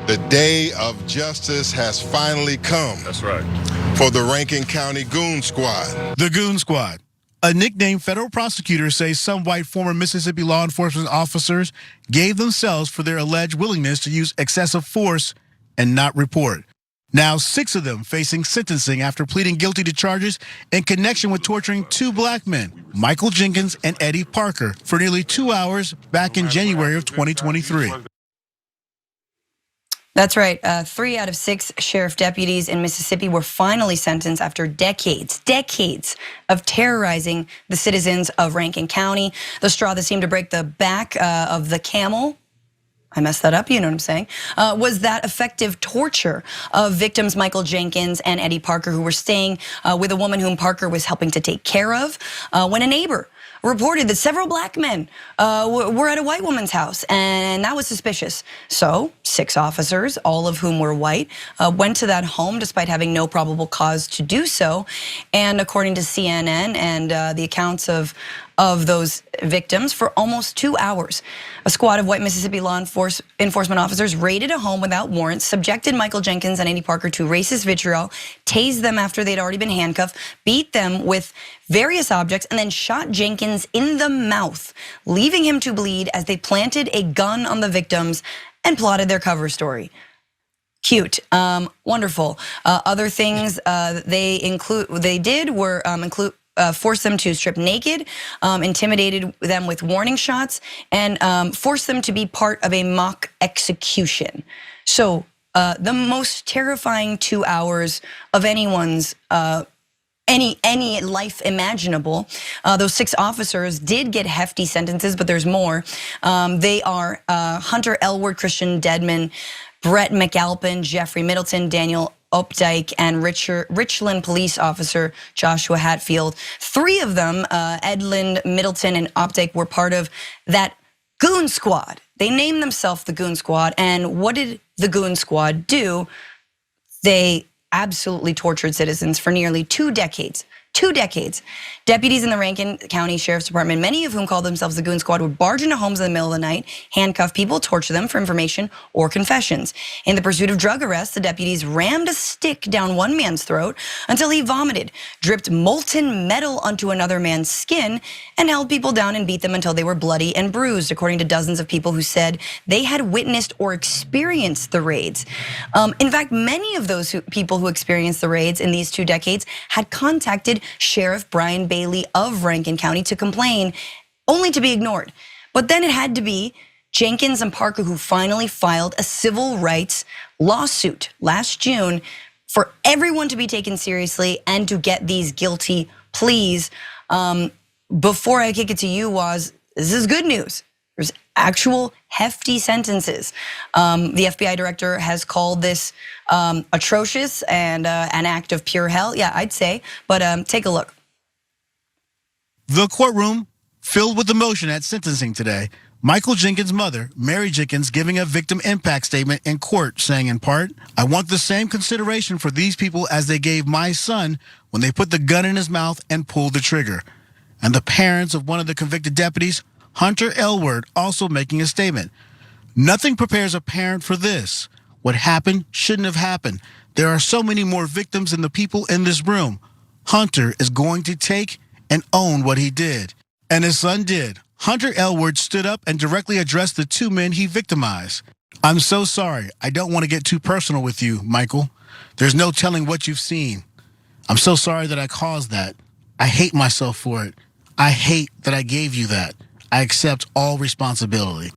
The day of justice has finally come. That's right. For the Rankin County Goon Squad. The Goon Squad. A nickname federal prosecutors say some white former Mississippi law enforcement officers gave themselves for their alleged willingness to use excessive force and not report. Now 6 of them facing sentencing after pleading guilty to charges in connection with torturing 2 black men, Michael Jenkins and Eddie Parker, for nearly 2 hours back in January of 2023. That's right. 3 out of 6 sheriff deputies in Mississippi were finally sentenced after decades of terrorizing the citizens of Rankin County. The straw that seemed to break the back of the camel, I messed that up, you know what I'm saying, was that effective torture of victims Michael Jenkins and Eddie Parker, who were staying with a woman whom Parker was helping to take care of, when a neighbor reported that several black men were at a white woman's house, and that was suspicious. So 6 officers, all of whom were white, went to that home despite having no probable cause to do so. And according to CNN and the accounts of those victims, for almost 2 hours, a squad of white Mississippi law enforcement officers raided a home without warrants, subjected Michael Jenkins and Eddie Parker to racist vitriol, tased them after they'd already been handcuffed, beat them with various objects, and then shot Jenkins in the mouth, leaving him to bleed as they planted a gun on the victims and plotted their cover story. Cute, wonderful. Other things they did were force them to strip naked, intimidated them with warning shots, and forced them to be part of a mock execution. So the most terrifying 2 hours of anyone's any life imaginable. Those 6 officers did get hefty sentences, but there's more. They are Hunter Elward, Christian Dedman, Brett McAlpin, Jeffrey Middleton, Daniel Updike, and Richland police officer Joshua Hatfield. 3 of them, Edlin, Middleton, and Updike, were part of that Goon Squad. They named themselves the Goon Squad, and what did the Goon Squad do? They absolutely tortured citizens for nearly 2 decades. 2 decades. Deputies in the Rankin County Sheriff's Department, many of whom called themselves the Goon Squad, would barge into homes in the middle of the night, handcuff people, torture them for information or confessions. In the pursuit of drug arrests, the deputies rammed a stick down one man's throat until he vomited, dripped molten metal onto another man's skin, and held people down and beat them until they were bloody and bruised, according to dozens of people who said they had witnessed or experienced the raids. In fact, many of those people who experienced the raids in these 2 decades had contacted Sheriff Brian Bailey of Rankin County to complain, only to be ignored. But then it had to be Jenkins and Parker who finally filed a civil rights lawsuit last June for everyone to be taken seriously and to get these guilty pleas. Before I kick it to you, Waz, this is good news. There's actual hefty sentences. The FBI director has called this atrocious and an act of pure hell. Yeah, I'd say, but take a look. The courtroom filled with emotion at sentencing today. Michael Jenkins' mother, Mary Jenkins, giving a victim impact statement in court, saying in part, "I want the same consideration for these people as they gave my son when they put the gun in his mouth and pulled the trigger." And the parents of one of the convicted deputies, Hunter Elward, also making a statement. "Nothing prepares a parent for this. What happened shouldn't have happened. There are so many more victims than the people in this room. Hunter is going to take and own what he did." And his son did. Hunter Elward stood up and directly addressed the 2 men he victimized. "I'm so sorry. I don't want to get too personal with you, Michael. There's no telling what you've seen. I'm so sorry that I caused that. I hate myself for it. I hate that I gave you that. I accept all responsibility."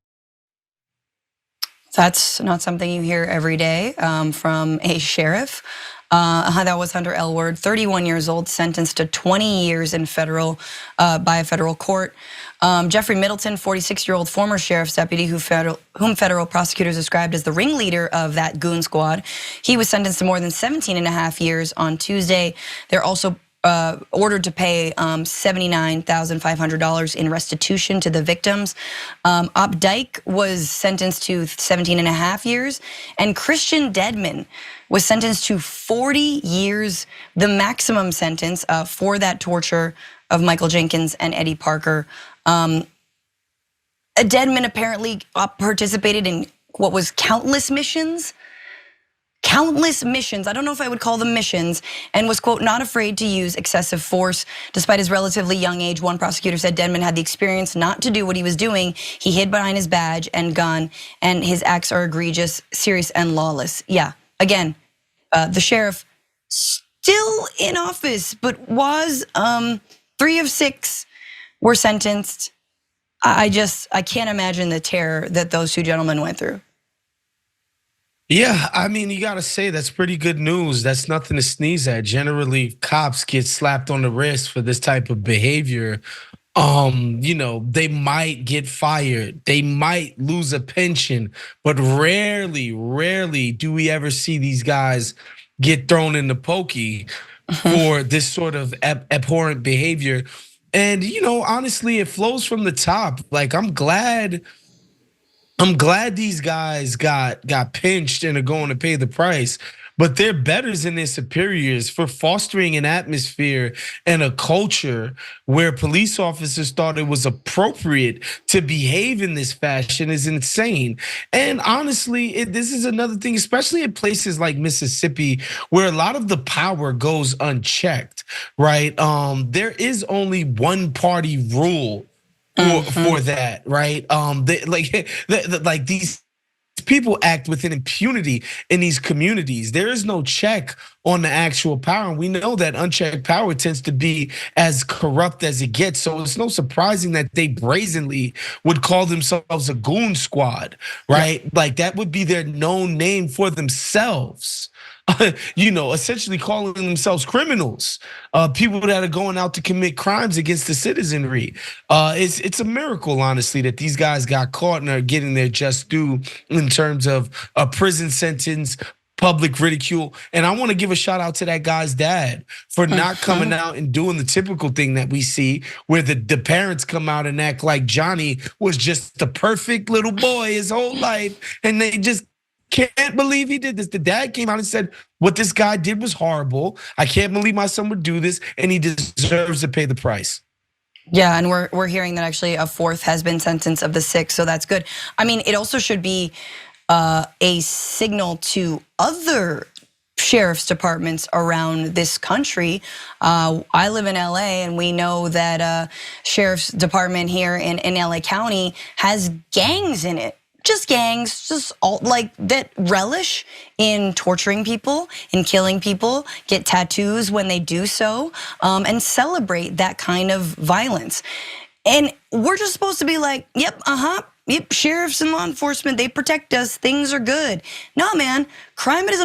That's not something you hear every day from a sheriff. That was Hunter Elward, 31 years old, sentenced to 20 years in by a federal court. Jeffrey Middleton, 46-year-old former sheriff's deputy whom federal prosecutors described as the ringleader of that Goon Squad. He was sentenced to more than 17 and a half years on Tuesday. They're also ordered to pay $79,500 in restitution to the victims. Updike was sentenced to 17 and a half years, and Christian Dedman was sentenced to 40 years, the maximum sentence for that torture of Michael Jenkins and Eddie Parker. Dedman apparently participated in what was countless missions. Countless missions, I don't know if I would call them missions, and was, quote, not afraid to use excessive force. Despite his relatively young age, one prosecutor said Denman had the experience not to do what he was doing. He hid behind his badge and gun, and his acts are egregious, serious, and lawless. Yeah, again, the sheriff still in office, but was 3 of 6 were sentenced. I can't imagine the terror that those 2 gentlemen went through. Yeah, I mean, you gotta say that's pretty good news. That's nothing to sneeze at. Generally, cops get slapped on the wrist for this type of behavior. They might get fired, they might lose a pension, but rarely do we ever see these guys get thrown in the pokey for this sort of abhorrent behavior. And honestly, it flows from the top. Like, I'm glad these guys got pinched and are going to pay the price, but they're betters than their superiors for fostering an atmosphere and a culture where police officers thought it was appropriate to behave in this fashion is insane. And honestly, this is another thing, especially in places like Mississippi, where a lot of the power goes unchecked, right? There is only one party rule for that, right? Like these people act within impunity in these communities. There is no check on the actual power, and we know that unchecked power tends to be as corrupt as it gets. So it's no surprising that they brazenly would call themselves a goon squad, right? Yeah. Like that would be their known name for themselves. Essentially calling themselves criminals, people that are going out to commit crimes against the citizenry. It's a miracle, honestly, that these guys got caught and are getting their just due in terms of a prison sentence, public ridicule. And I want to give a shout out to that guy's dad for not coming out and doing the typical thing that we see where the parents come out and act like Johnny was just the perfect little boy his whole life, and they just can't believe he did this. The dad came out and said, what this guy did was horrible. I can't believe my son would do this, and he deserves to pay the price. Yeah, and we're hearing that actually a 4th has been sentenced of the 6, so that's good. I mean, it also should be a signal to other sheriff's departments around this country. I live in LA, and we know that sheriff's department here in LA County has gangs in it. Just gangs, just all like that relish in torturing people, in killing people, get tattoos when they do so, and celebrate that kind of violence. And we're just supposed to be like, yep, sheriffs and law enforcement, they protect us, things are good. No, man, crime is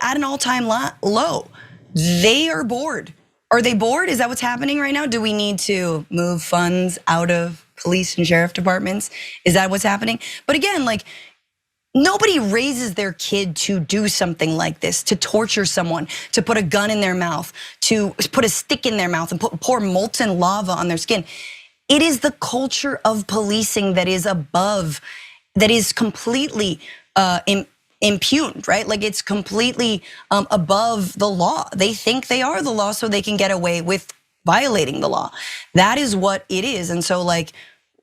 at an all-time low. They are bored. Are they bored? Is that what's happening right now? Do we need to move funds out of police and sheriff departments? Is that what's happening? But again, like, nobody raises their kid to do something like this, to torture someone, to put a gun in their mouth, to put a stick in their mouth and pour molten lava on their skin. It is the culture of policing that is above, that is completely impugned, right? Like, it's completely above the law. They think they are the law so they can get away with violating the law. That is what it is. And so, like,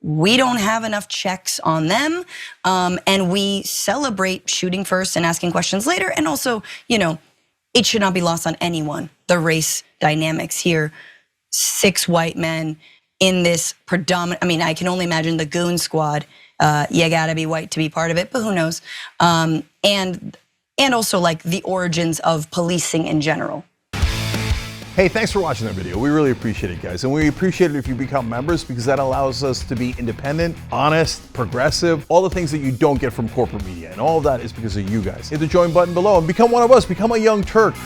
we don't have enough checks on them, and we celebrate shooting first and asking questions later. And also, it should not be lost on anyone, the race dynamics here. 6 white men in this predominant, I mean, I can only imagine the goon squad. You gotta be white to be part of it, but who knows? And also, like, the origins of policing in general. Hey, thanks for watching that video. We really appreciate it, guys. And we appreciate it if you become members, because that allows us to be independent, honest, progressive, all the things that you don't get from corporate media. And all of that is because of you guys. Hit the join button below and become one of us. Become a Young Turk.